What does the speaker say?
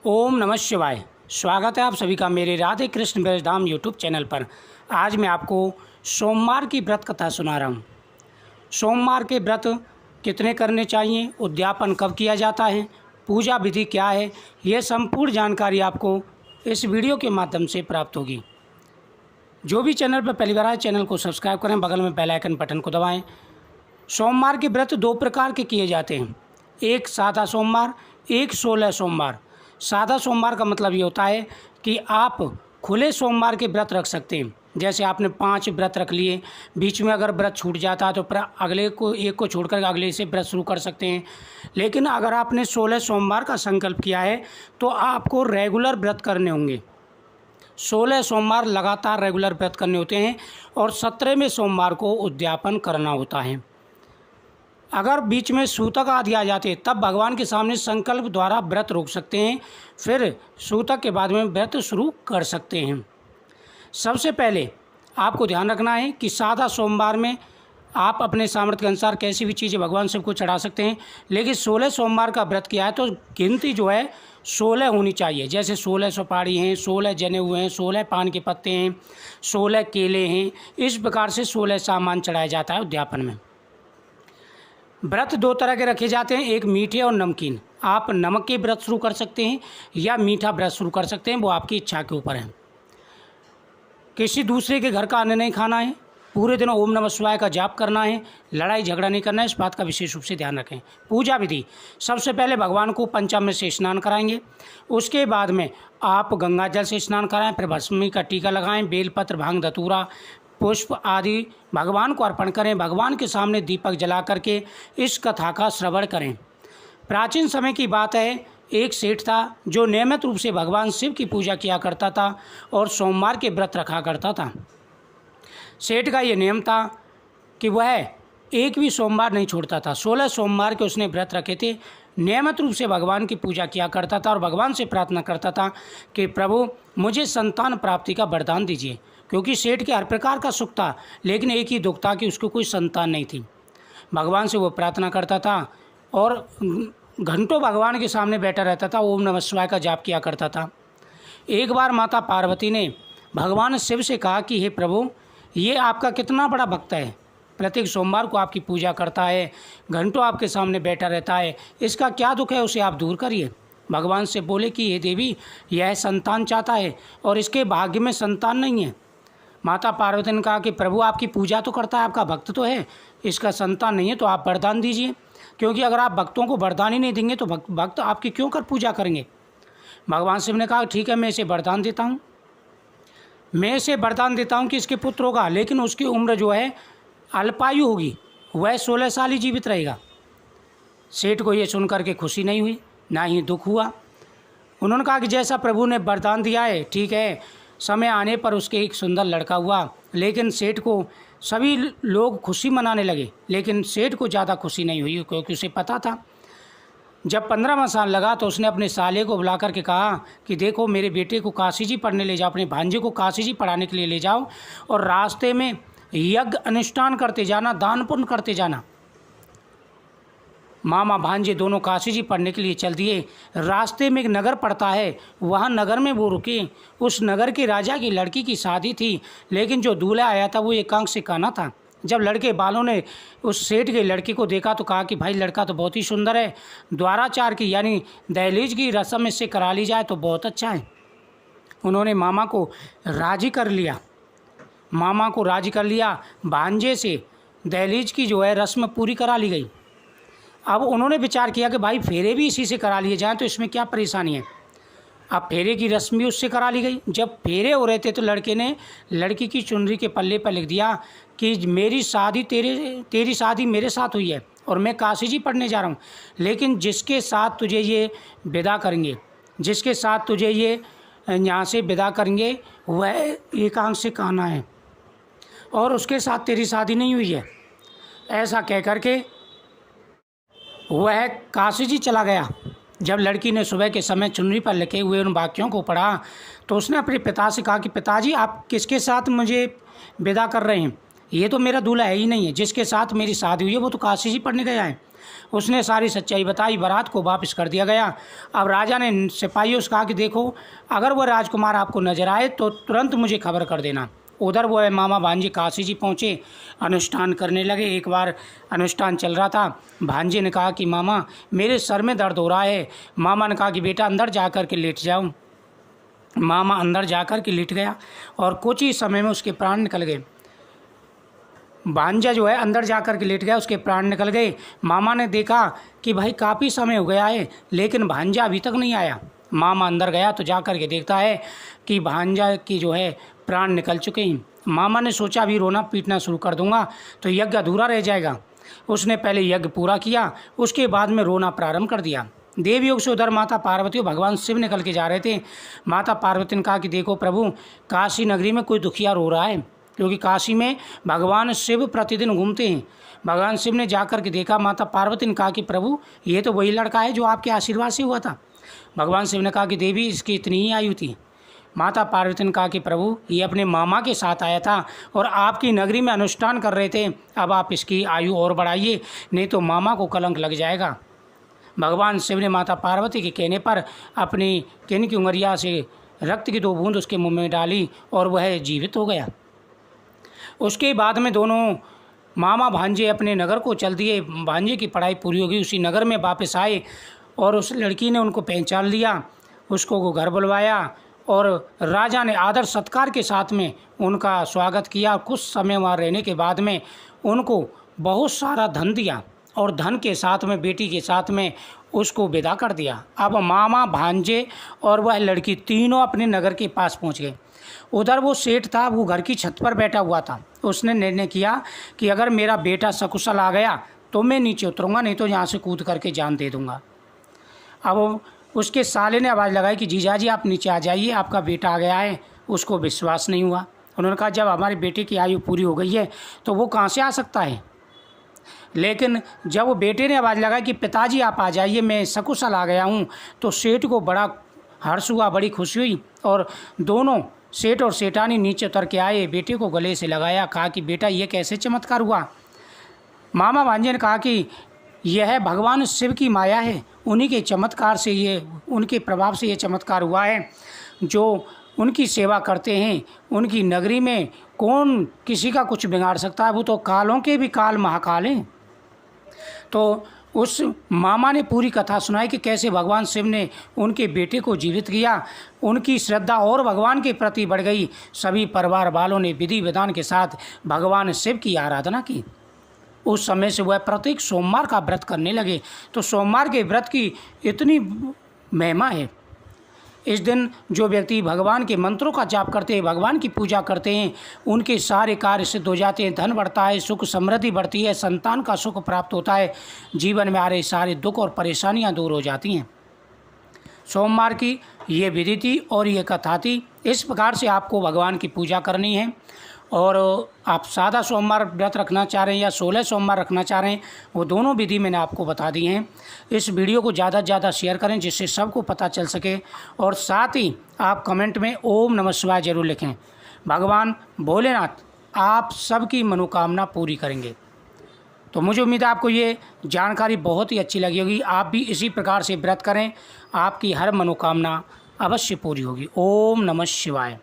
ओम नमः शिवाय। स्वागत है आप सभी का मेरे राधे कृष्ण ब्रजधाम यूट्यूब चैनल पर। आज मैं आपको सोमवार की व्रत कथा सुना रहा हूँ। सोमवार के व्रत कितने करने चाहिए, उद्यापन कब किया जाता है, पूजा विधि क्या है, यह संपूर्ण जानकारी आपको इस वीडियो के माध्यम से प्राप्त होगी। जो भी चैनल पर पहली बार आए चैनल को सब्सक्राइब करें, बगल में बेल आइकन बटन को दबाएं। सोमवार के व्रत दो प्रकार के किए जाते हैं, एक सादा सोमवार, एक 16 सोमवार। सादा सोमवार का मतलब ये होता है कि आप खुले सोमवार के व्रत रख सकते हैं। जैसे आपने 5 व्रत रख लिए, बीच में अगर व्रत छूट जाता है तो अगले को एक को छोड़कर अगले से व्रत शुरू कर सकते हैं। लेकिन अगर आपने 16 सोमवार का संकल्प किया है तो आपको रेगुलर व्रत करने होंगे। 16 सोमवार लगातार रेगुलर व्रत करने होते हैं और 17वें सोमवार को उद्यापन करना होता है। अगर बीच में सूतक आदि आ जाते तब भगवान के सामने संकल्प द्वारा व्रत रोक सकते हैं, फिर सूतक के बाद में व्रत शुरू कर सकते हैं। सबसे पहले आपको ध्यान रखना है कि सादा सोमवार में आप अपने सामर्थ्य के अनुसार कैसी भी चीज़ें भगवान सबको चढ़ा सकते हैं, लेकिन 16 सोमवार का व्रत किया है तो गिनती जो है 16 होनी चाहिए। जैसे 16 सुपारी हैं, 16 जने हुए हैं, 16 पान के पत्ते हैं, 16 केले हैं, इस प्रकार से 16 सामान चढ़ाया जाता है उद्यापन में। व्रत दो तरह के रखे जाते हैं, एक मीठे और नमकीन। आप नमक के व्रत शुरू कर सकते हैं या मीठा व्रत शुरू कर सकते हैं, वो आपकी इच्छा के ऊपर है। किसी दूसरे के घर का अन्न नहीं खाना है, पूरे दिन ओम नमः शिवाय का जाप करना है, लड़ाई झगड़ा नहीं करना है, इस बात का विशेष रूप से ध्यान रखें। पूजा विधि, सबसे पहले भगवान को पंचामृत से स्नान कराएंगे, उसके बाद में आप गंगा जल से स्नान कराएं, फिर भस्मी का टीका लगाएं, बेलपत्र, भांग, धतूरा, पुष्प आदि भगवान को अर्पण करें। भगवान के सामने दीपक जला करके इस कथा का श्रवण करें। प्राचीन समय की बात है, एक सेठ था जो नियमित रूप से भगवान शिव की पूजा किया करता था और सोमवार के व्रत रखा करता था। सेठ का ये नियम था कि वह एक भी सोमवार नहीं छोड़ता था। 16 सोमवार के उसने व्रत रखे थे, नियमित रूप से भगवान की पूजा किया करता था और भगवान से प्रार्थना करता था कि प्रभु मुझे संतान प्राप्ति का वरदान दीजिए, क्योंकि सेठ के हर प्रकार का सुख था लेकिन एक ही दुख था कि उसको कोई संतान नहीं थी। भगवान से वो प्रार्थना करता था और घंटों भगवान के सामने बैठा रहता था, ओम नमः शिवाय का जाप किया करता था। एक बार माता पार्वती ने भगवान शिव से कहा कि हे प्रभु, ये आपका कितना बड़ा भक्त है, प्रत्येक सोमवार को आपकी पूजा करता है, घंटों आपके सामने बैठा रहता है, इसका क्या दुख है, उसे आप दूर करिए। भगवान से बोले कि हे देवी, यह संतान चाहता है और इसके भाग्य में संतान नहीं है। माता पार्वती ने कहा कि प्रभु आपकी पूजा तो करता है, आपका भक्त तो है, इसका संतान नहीं है, तो आप वरदान दीजिए, क्योंकि अगर आप भक्तों को वरदान ही नहीं देंगे तो भक्त आपकी क्यों कर पूजा करेंगे। भगवान शिव ने कहा ठीक है, मैं इसे वरदान देता हूँ, मैं इसे वरदान देता हूँ कि इसके पुत्र होगा, लेकिन उसकी उम्र जो है अल्पायु होगी, वह 16 साल ही जीवित रहेगा। सेठ को ये सुनकर के खुशी नहीं हुई, ना ही दुख हुआ। उन्होंने कहा कि जैसा प्रभु ने वरदान दिया है ठीक है। समय आने पर उसके एक सुंदर लड़का हुआ, लेकिन सेठ को सभी लोग खुशी मनाने लगे, लेकिन सेठ को ज़्यादा खुशी नहीं हुई, क्योंकि उसे पता था जब 15वां साल लगा तो उसने अपने साले को बुला करके कहा कि देखो मेरे बेटे को काशी जी पढ़ने ले जाओ, अपने भांजे को काशी जी पढ़ाने के लिए ले जाओ और रास्ते में यज्ञ अनुष्ठान करते जाना, दान पुण्य करते जाना। मामा भांजे दोनों काशी जी पढ़ने के लिए चल दिए। रास्ते में एक नगर पड़ता है, वहाँ नगर में वो रुके। उस नगर के राजा की लड़की की शादी थी, लेकिन जो दूल्हा आया था वो एकांक से काना था। जब लड़के वालों ने उस सेठ के लड़के को देखा तो कहा कि भाई लड़का तो बहुत ही सुंदर है, द्वाराचार की यानी दहलीज की रस्म इससे करा ली जाए तो बहुत अच्छा है। उन्होंने मामा को राजी कर लिया, भांजे से दहलीज की जो है रस्म पूरी करा ली गई। अब उन्होंने विचार किया कि भाई फेरे भी इसी से करा लिए जाएं तो इसमें क्या परेशानी है। अब फेरे की रस्म भी उससे करा ली गई। जब फेरे हो रहे थे तो लड़के ने लड़की की चुनरी के पल्ले पर लिख दिया कि मेरी शादी तेरी शादी मेरे साथ हुई है और मैं काशी जी पढ़ने जा रहा हूँ, लेकिन जिसके साथ तुझे ये विदा करेंगे, जिसके साथ तुझे ये यहाँ से विदा करेंगे वह एकांक से काना है और उसके साथ तेरी शादी नहीं हुई है। ऐसा कह करके वह काशी जी चला गया। जब लड़की ने सुबह के समय चुनरी पर लिखे हुए उन वाक्यों को पढ़ा तो उसने अपने पिता से कहा कि पिताजी आप किसके साथ मुझे विदा कर रहे हैं, ये तो मेरा दूल्हा है ही नहीं है, जिसके साथ मेरी शादी हुई है वो तो काशी जी पढ़ने गया है। उसने सारी सच्चाई बताई, बारात को वापस कर दिया गया। अब राजा ने सिपाहियों से कहा कि देखो, अगर वह राजकुमार आपको नजर आए तो तुरंत मुझे खबर कर देना। उधर वो मामा भांजे काशी जी पहुँचे, अनुष्ठान करने लगे। एक बार अनुष्ठान चल रहा था, भांजे ने कहा कि मामा मेरे सर में दर्द हो रहा है। मामा ने कहा कि बेटा अंदर जा कर के लेट जाओ। मामा अंदर जा कर के लेट गया और कुछ ही समय में उसके प्राण निकल गए। भांजा जो है अंदर जा कर के लेट गया, उसके प्राण निकल गए। मामा ने देखा कि भाई काफ़ी समय हो गया है लेकिन भांजा अभी तक नहीं आया। मामा अंदर गया तो जा कर के देखता है कि भांजा की जो है प्राण निकल चुके हैं। मामा ने सोचा अभी रोना पीटना शुरू कर दूंगा तो यज्ञ अधूरा रह जाएगा। उसने पहले यज्ञ पूरा किया, उसके बाद में रोना प्रारंभ कर दिया। देवयोग से उधर माता पार्वती और भगवान शिव निकल के जा रहे थे। माता पार्वती ने कहा कि देखो प्रभु, काशी नगरी में कोई दुखिया रो रहा है, क्योंकि काशी में भगवान शिव प्रतिदिन घूमते हैं। भगवान शिव ने जाकर के देखा। माता पार्वती ने कहा कि प्रभु, ये तो वही लड़का है जो आपके आशीर्वाद से हुआ था। भगवान शिव ने कहा कि देवी, इसकी इतनी ही आयु थी। माता पार्वती ने कहा कि प्रभु, ये अपने मामा के साथ आया था और आपकी नगरी में अनुष्ठान कर रहे थे। अब आप इसकी आयु और बढ़ाइए, नहीं तो मामा को कलंक लग जाएगा। भगवान शिव ने माता पार्वती के कहने पर अपनी किन की उंगलिया से रक्त की 2 बूंद उसके मुंह में डाली और वह जीवित हो गया। उसके बाद में दोनों मामा भांजे अपने नगर को चल दिए। भांजे की पढ़ाई पूरी हो गई, उसी नगर में वापस आए और उस लड़की ने उनको पहचान लिया, उसको घर बुलवाया और राजा ने आदर सत्कार के साथ में उनका स्वागत किया। कुछ समय वहाँ रहने के बाद में उनको बहुत सारा धन दिया और धन के साथ में बेटी के साथ में उसको विदा कर दिया। अब मामा भांजे और वह लड़की तीनों अपने नगर के पास पहुँच गए। उधर वो सेठ था, वो घर की छत पर बैठा हुआ था। उसने निर्णय किया कि अगर मेरा बेटा सकुशल आ गया तो मैं नीचे उतरूँगा, नहीं तो यहाँ से कूद करके जान दे दूँगा। अब उसके साले ने आवाज़ लगाई कि जीजा जी आप नीचे आ जाइए, आपका बेटा आ गया है। उसको विश्वास नहीं हुआ। उन्होंने कहा जब हमारे बेटे की आयु पूरी हो गई है तो वो कहाँ से आ सकता है। लेकिन जब वो बेटे ने आवाज़ लगाई कि पिताजी आप आ जाइए, मैं सकुशल आ गया हूँ, तो सेठ को बड़ा हर्ष हुआ, बड़ी खुशी हुई और दोनों सेठ और सेठानी नीचे उतर के आए, बेटे को गले से लगाया, कहा कि बेटा ये कैसे चमत्कार हुआ। मामा भांजे ने कहा कि यह भगवान शिव की माया है, उन्हीं के चमत्कार से ये, उनके प्रभाव से ये चमत्कार हुआ है। जो उनकी सेवा करते हैं उनकी नगरी में कौन किसी का कुछ बिगाड़ सकता है, वो तो कालों के भी काल महाकाल हैं। तो उस मामा ने पूरी कथा सुनाई कि कैसे भगवान शिव ने उनके बेटे को जीवित किया। उनकी श्रद्धा और भगवान के प्रति बढ़ गई। सभी परिवार वालों ने विधि विधान के साथ भगवान शिव की आराधना की। उस समय से वह प्रत्येक सोमवार का व्रत करने लगे। तो सोमवार के व्रत की इतनी महिमा है। इस दिन जो व्यक्ति भगवान के मंत्रों का जाप करते हैं, भगवान की पूजा करते हैं, उनके सारे कार्य सिद्ध हो जाते हैं, धन बढ़ता है, सुख समृद्धि बढ़ती है, संतान का सुख प्राप्त होता है, जीवन में आ रहे सारे दुख और परेशानियां दूर हो जाती हैं। सोमवार की ये विधि थी और ये कथा थी। इस प्रकार से आपको भगवान की पूजा करनी है। और आप सादा सोमवार व्रत रखना चाह रहे हैं या 16 सोमवार रखना चाह रहे हैं, वो दोनों विधि मैंने आपको बता दी हैं। इस वीडियो को ज़्यादा से ज़्यादा शेयर करें जिससे सबको पता चल सके। और साथ ही आप कमेंट में ओम नमः शिवाय जरूर लिखें। भगवान भोलेनाथ आप सबकी मनोकामना पूरी करेंगे। तो मुझे उम्मीद है आपको ये जानकारी बहुत ही अच्छी लगी होगी। आप भी इसी प्रकार से व्रत करें, आपकी हर मनोकामना अवश्य पूरी होगी। ओम नमः शिवाय।